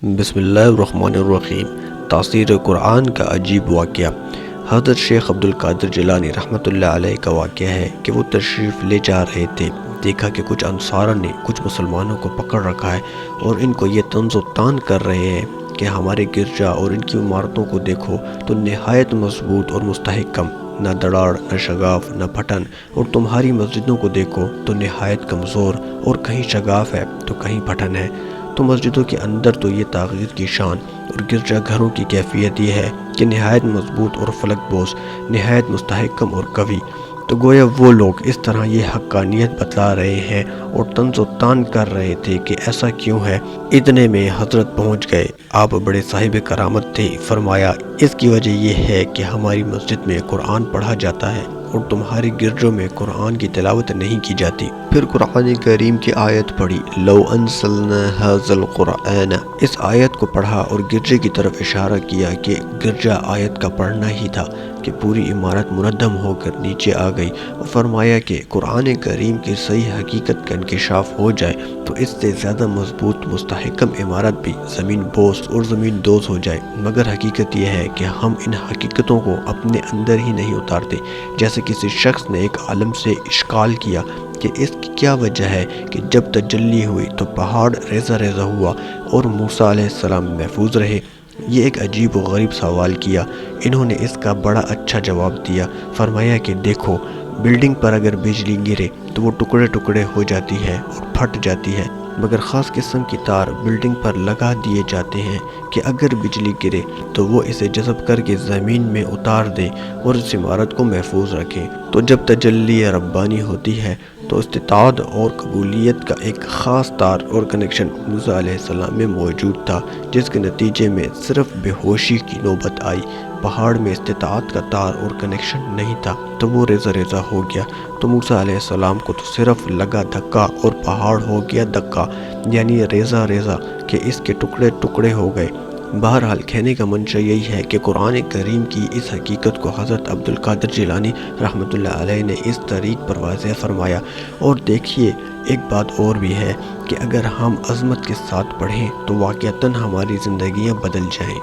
بسم اللہ الرحمن الرحیم۔ تاثیر قرآن کا عجیب واقعہ۔ حضرت شیخ عبدالقادر جیلانی رحمۃ اللہ علیہ کا واقعہ ہے کہ وہ تشریف لے جا رہے تھے، دیکھا کہ کچھ انصار نے کچھ مسلمانوں کو پکڑ رکھا ہے اور ان کو یہ طنز و تان کر رہے ہیں کہ ہمارے گرجا اور ان کی عمارتوں کو دیکھو تو نہایت مضبوط اور مستحکم، نہ دڑاڑ نہ شگاف نہ پھٹن، اور تمہاری مسجدوں کو دیکھو تو نہایت کمزور، اور کہیں شگاف ہے تو کہیں پھٹن ہے۔ تو مسجدوں کے اندر تو یہ تغیر کی شان، اور گرجا گھروں کی کیفیت یہ ہے کہ نہایت مضبوط اور فلک بوس، نہایت مستحکم اور قوی۔ تو گویا وہ لوگ اس طرح یہ حقانیت بتلا رہے ہیں اور طنز و تان کر رہے تھے کہ ایسا کیوں ہے۔ اتنے میں حضرت پہنچ گئے۔ آپ بڑے صاحب کرامت تھے۔ فرمایا، اس کی وجہ یہ ہے کہ ہماری مسجد میں قرآن پڑھا جاتا ہے اور تمہارے گرجوں میں قرآن کی تلاوت نہیں کی جاتی۔ پھر قرآن کریم کی آیت پڑھی، لو انزلنا ھذا القرآن۔ اس آیت کو پڑھا اور گرجے کی طرف اشارہ کیا کہ گرجا آیت کا پڑھنا ہی تھا کہ پوری عمارت مردم ہو کر نیچے آ گئی، اور فرمایا کہ قرآن کریم کی صحیح حقیقت کا انکشاف ہو جائے تو اس سے زیادہ مضبوط مستحکم عمارت بھی زمین بوس اور زمین دوز ہو جائے، مگر حقیقت یہ ہے کہ ہم ان حقیقتوں کو اپنے اندر ہی نہیں اتارتے۔ جیسے کسی شخص نے ایک عالم سے اشکال کیا کہ اس کی کیا وجہ ہے کہ جب تجلی ہوئی تو پہاڑ ریزہ ریزہ ہوا اور موسیٰ علیہ السلام محفوظ رہے۔ یہ ایک عجیب و غریب سوال کیا۔ انہوں نے اس کا بڑا اچھا جواب دیا۔ فرمایا کہ دیکھو، بلڈنگ پر اگر بجلی گرے تو وہ ٹکڑے ٹکڑے ہو جاتی ہے اور پھٹ جاتی ہے، مگر خاص قسم کی تار بلڈنگ پر لگا دیے جاتے ہیں کہ اگر بجلی گرے تو وہ اسے جذب کر کے زمین میں اتار دے اور اس عمارت کو محفوظ رکھے۔ تو جب تجلی ربانی ہوتی ہے تو استطاعت اور قبولیت کا ایک خاص تار اور کنیکشن موسیٰ علیہ السلام میں موجود تھا، جس کے نتیجے میں صرف بے ہوشی کی نوبت آئی۔ پہاڑ میں استطاعت کا تار اور کنیکشن نہیں تھا تو وہ ریزہ ریزہ ہو گیا۔ تو موسیٰ علیہ السلام کو تو صرف لگا دھکا اور پہاڑ ہو گیا دکا، یعنی ریزہ ریزہ کہ اس کے ٹکڑے ٹکڑے ہو گئے۔ بہرحال کہنے کا منشا یہی ہے کہ قرآن کریم کی اس حقیقت کو حضرت عبدالقادر جیلانی رحمۃ اللہ علیہ نے اس طریق پر واضح فرمایا۔ اور دیکھیے، ایک بات اور بھی ہے کہ اگر ہم عظمت کے ساتھ پڑھیں تو واقعتاً ہماری زندگیاں بدل جائیں۔